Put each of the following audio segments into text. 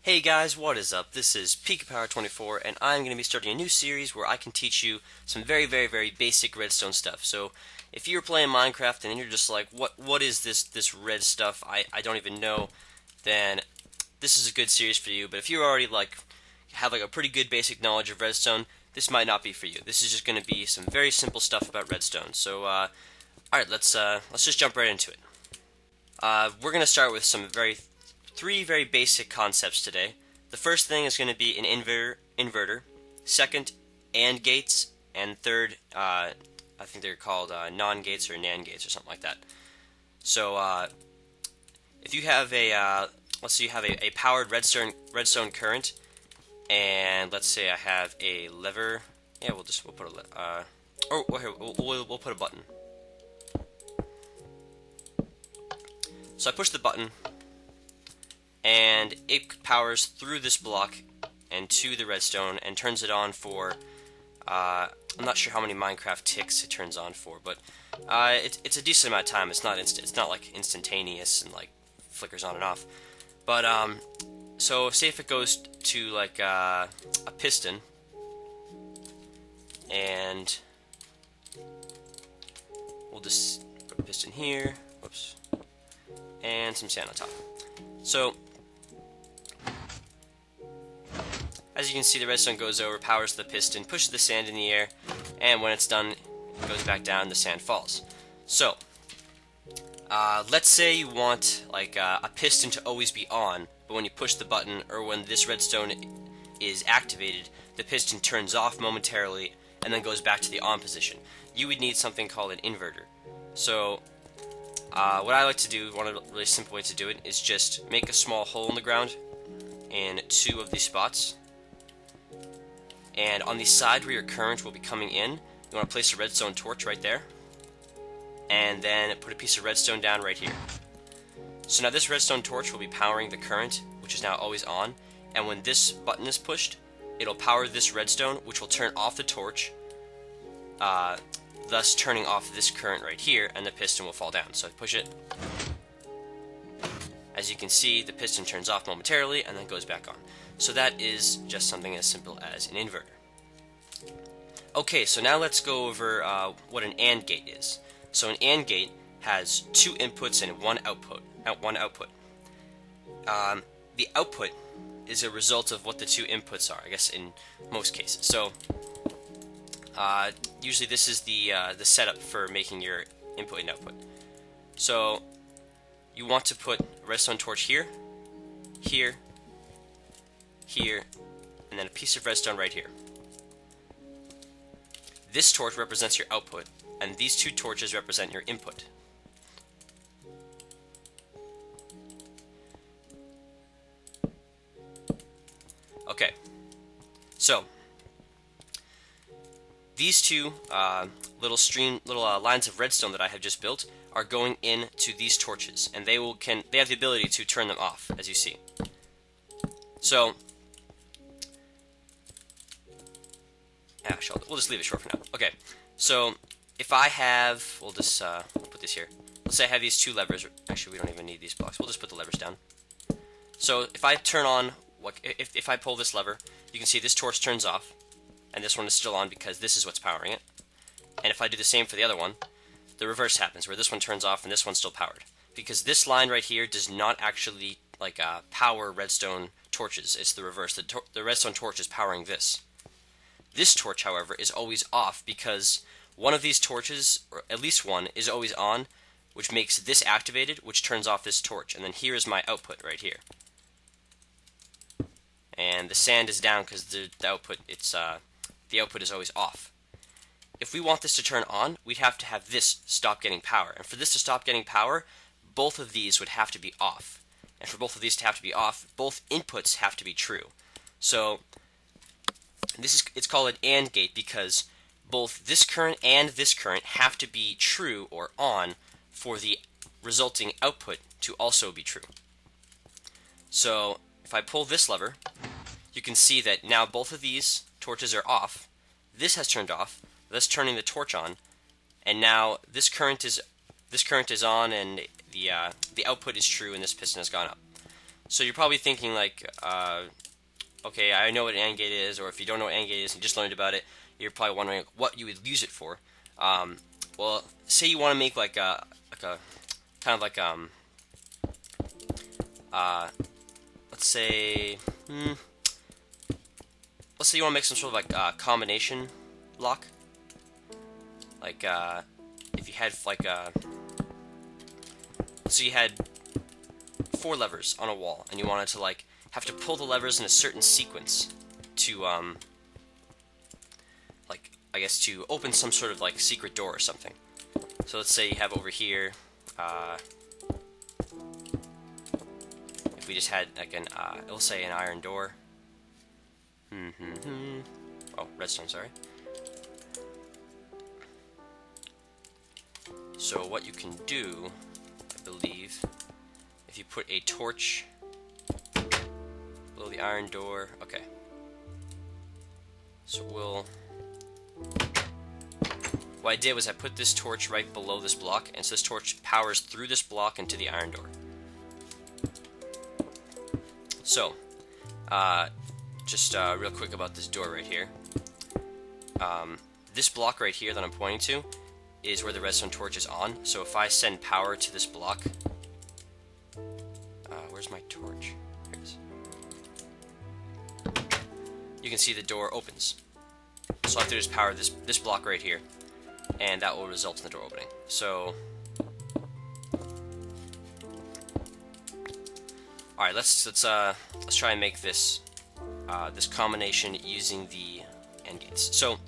Hey guys, what is up? This is PikaPower24 and I'm going to be starting a new series where I can teach you some very basic redstone stuff. So if you're playing Minecraft and you're just like, what is this red stuff? I don't even know, then this is a good series for you. But if you already have a pretty good basic knowledge of redstone, this might not be for you. This is just going to be some very simple stuff about redstone. So alright, let's just jump right into it. We're going to start with three very basic concepts today. The first thing is going to be an inverter. Second, AND gates, and third, I think they're called non-gates or NAND gates or something like that. So if you have let's say you have a powered redstone current, and let's say I have a lever. Yeah, we'll put a here we'll put a button. So I push the button, and it powers through this block and to the redstone and turns it on for, I'm not sure how many Minecraft ticks it turns on for, but it's a decent amount of time. It's not like instantaneous and like flickers on and off. But so say if it goes to like a piston, and we'll just put a piston here, whoops, and some sand on top. So as you can see, the redstone goes over, powers the piston, pushes the sand in the air, and when it's done, it goes back down, the sand falls. So let's say you want like a piston to always be on, but when you push the button or when this redstone is activated, the piston turns off momentarily and then goes back to the on position. You would need something called an inverter. So what I like to do, one really simple way to do it, is just make a small hole in the ground in two of these spots. And on the side where your current will be coming in, you want to place a redstone torch right there. And then put a piece of redstone down right here. So now this redstone torch will be powering the current, which is now always on. And when this button is pushed, it'll power this redstone, which will turn off the torch, thus turning off this current right here, and the piston will fall down. So I push it. As you can see, the piston turns off momentarily and then goes back on. So that is just something as simple as an inverter. Okay, so now let's go over what an AND gate is. So an AND gate has two inputs and one output. The output is a result of what the two inputs are, I guess, in most cases. So usually this is the setup for making your input and output. So you want to put a redstone torch here, here, here, and then a piece of redstone right here. This torch represents your output, and these two torches represent your input. Okay, so these two little lines of redstone that I have just built are going into these torches, and they have the ability to turn them off, as you see. So we'll just leave it short for now. Okay, so if I have, we'll just put this here. Let's say I have these two levers. Actually, we don't even need these blocks. We'll just put the levers down. So if I turn on, if I pull this lever, you can see this torch turns off, and this one is still on because this is what's powering it. And if I do the same for the other one, the reverse happens, where this one turns off and this one's still powered. Because this line right here does not actually power redstone torches. It's the reverse. The redstone torch is powering this. This torch, however, is always off because one of these torches, or at least one, is always on, which makes this activated, which turns off this torch. And then here is my output right here. And the sand is down because the output is always off. If we want this to turn on, we'd have to have this stop getting power. And for this to stop getting power, both of these would have to be off. And for both of these to have to be off, both inputs have to be true. So it's called an AND gate because both this current and this current have to be true or on for the resulting output to also be true. So if I pull this lever, you can see that now both of these torches are off. This has turned off, thus turning the torch on, and now this current is on, and the output is true, and this piston has gone up. So you're probably thinking like, okay, I know what an AND gate is, or if you don't know what AND gate is and you just learned about it, you're probably wondering what you would use it for. Well, say you want to make like a kind of like uh, let's say let's say you want to make some sort of like combination lock. Like if you had like so you had 4 levers on a wall, and you wanted to like have to pull the levers in a certain sequence to like I guess to open some sort of like secret door or something. So let's say you have over here if we just had like an it'll say an iron door. Oh, redstone, sorry. So what you can do, I believe, if you put a torch below the iron door, okay. So what I did was I put this torch right below this block, and so this torch powers through this block into the iron door. So, just real quick about this door right here. This block right here that I'm pointing to is where the redstone torch is on. So if I send power to this block, where's my torch? Here it is. You can see the door opens. So I have to just power this block right here, and that will result in the door opening. So, all right, let's try and make this this combination using the AND gates. So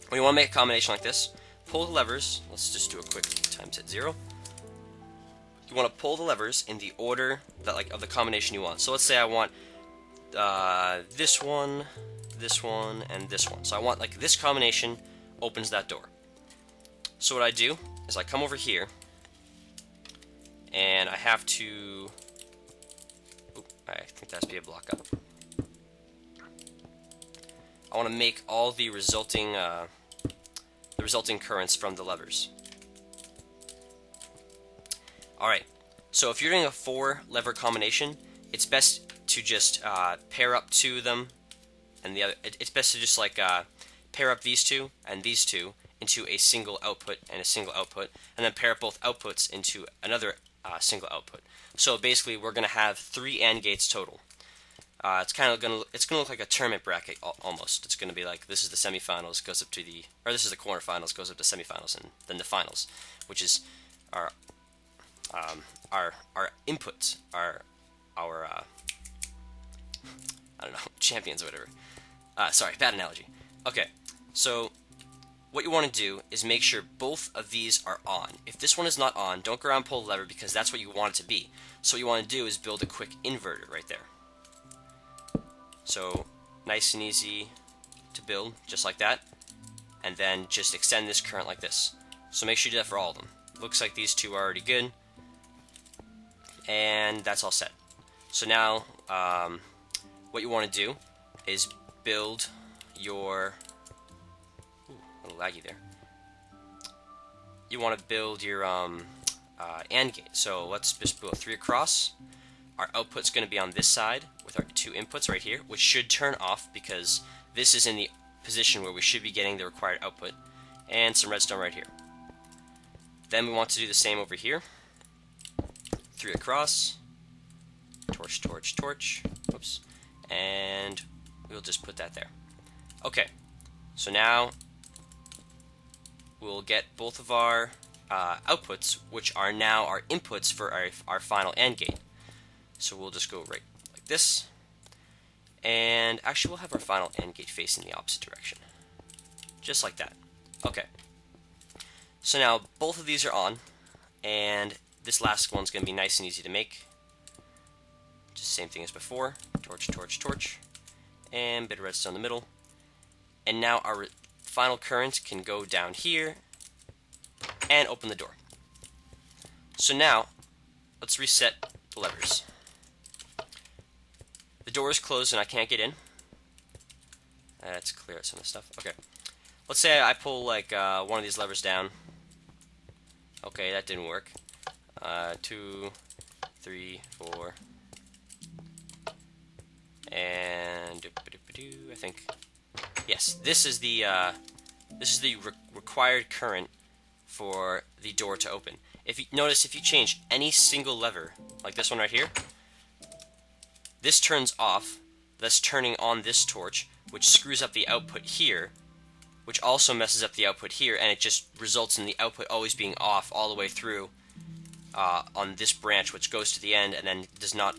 when you want to make a combination like this, pull the levers. Let's just do a quick times at 0. You want to pull the levers in the order that of the combination you want. So let's say I want this one, and this one. So I want like this combination opens that door. So what I do is I come over here, and I have to. I think that has to be a block up. I want to make all the resulting currents from the levers. Alright, so if you're doing a 4 lever combination, it's best to just pair up 2 of them, and the other. It's best to just like pair up these 2 and these 2 into a single output and a single output, and then pair up both outputs into another single output. So basically, we're going to have 3 AND gates total. It's gonna look like a tournament bracket almost. It's gonna be like this is the semifinals, goes up to this is the quarterfinals, goes up to semifinals, and then the finals, which is our inputs, our I don't know, champions or whatever. Sorry, bad analogy. Okay, so what you want to do is make sure both of these are on. If this one is not on, don't go around and pull the lever, because that's what you want it to be. So what you want to do is build a quick inverter right there. So nice and easy to build, just like that, and then just extend this current like this. So make sure you do that for all of them. Looks like these 2 are already good, and that's all set. So now what you want to do is build your a little laggy there. You want to build your AND gate. So let's just build 3 across. Our output's going to be on this side with our 2 inputs right here, which should turn off because this is in the position where we should be getting the required output, and some redstone right here. Then we want to do the same over here. 3 across, torch, torch, torch, whoops, and we'll just put that there. Okay, so now we'll get both of our outputs, which are now our inputs for our final AND gate. So we'll just go right like this, and actually we'll have our final AND gate facing the opposite direction, just like that. Okay, so now both of these are on, and this last one's going to be nice and easy to make. Just same thing as before, torch, torch, torch, and bit of redstone in the middle. And now our final current can go down here and open the door. So now let's reset the levers. The door is closed and I can't get in. Let's clear out some of the stuff. Okay. Let's say I pull like one of these levers down. Okay, that didn't work. 2, 3, 4. I think. Yes, this is the required current for the door to open. If you notice, if you change any single lever, like this one right here, this turns off, thus turning on this torch, which screws up the output here, which also messes up the output here, and it just results in the output always being off all the way through on this branch, which goes to the end and then does not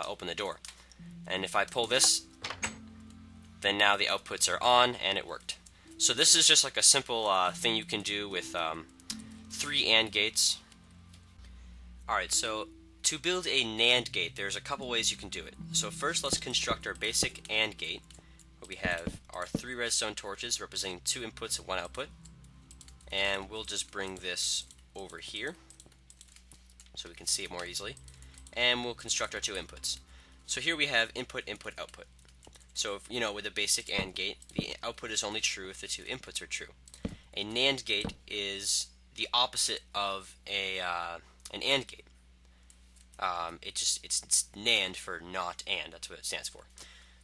open the door. And if I pull this, then now the outputs are on and it worked. So this is just like a simple thing you can do with 3 AND gates. Alright, so to build a NAND gate, there's a couple ways you can do it. So first, let's construct our basic AND gate, where we have our 3 redstone torches representing 2 inputs and 1 output. And we'll just bring this over here so we can see it more easily. And we'll construct our 2 inputs. So here we have input, input, output. So if, with a basic AND gate, the output is only true if the 2 inputs are true. A NAND gate is the opposite of an AND gate. It's NAND for not AND. That's what it stands for.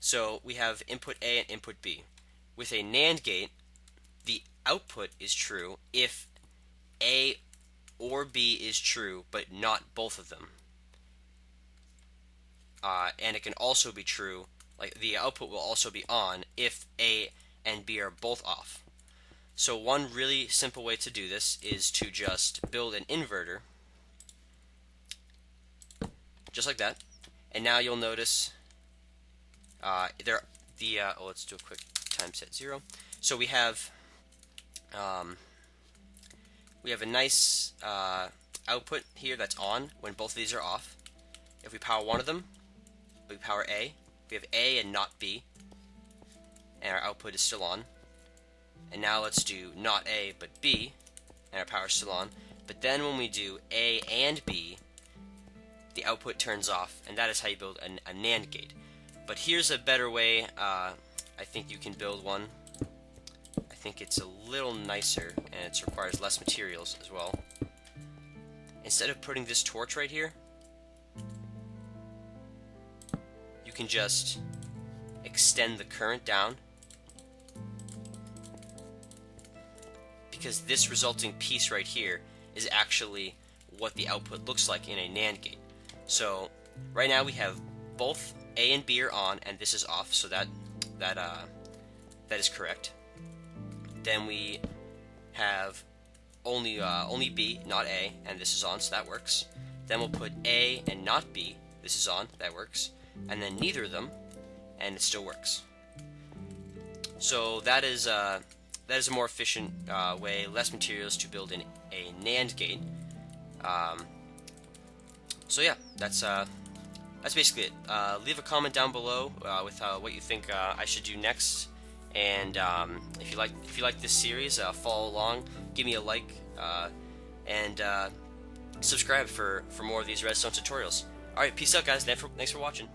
So we have input A and input B. With a NAND gate, the output is true if A or B is true, but not both of them. And it can also be true, like the output will also be on if A and B are both off. So one really simple way to do this is to just build an inverter, just like that. And now you'll notice let's do a quick time set 0. So we have a nice output here that's on when both of these are off. If we power one of them, we power A. We have A and not B, and our output is still on. And now let's do not A but B, and our power is still on. But then when we do A and B, the output turns off, and that is how you build a NAND gate. But here's a better way. I think you can build one. I think it's a little nicer, and it requires less materials as well. Instead of putting this torch right here, you can just extend the current down, because this resulting piece right here is actually what the output looks like in a NAND gate. So right now we have both A and B are on, and this is off, so that is correct. Then we have only B, not A, and this is on, so that works. Then we'll put A and not B. This is on, that works. And then neither of them, and it still works. So that is a more efficient way, less materials to build in a NAND gate. So yeah, that's basically it. Leave a comment down below with what you think I should do next, and if you like this series, follow along, give me a like, and subscribe for more of these redstone tutorials. All right, peace out, guys. Thanks for watching.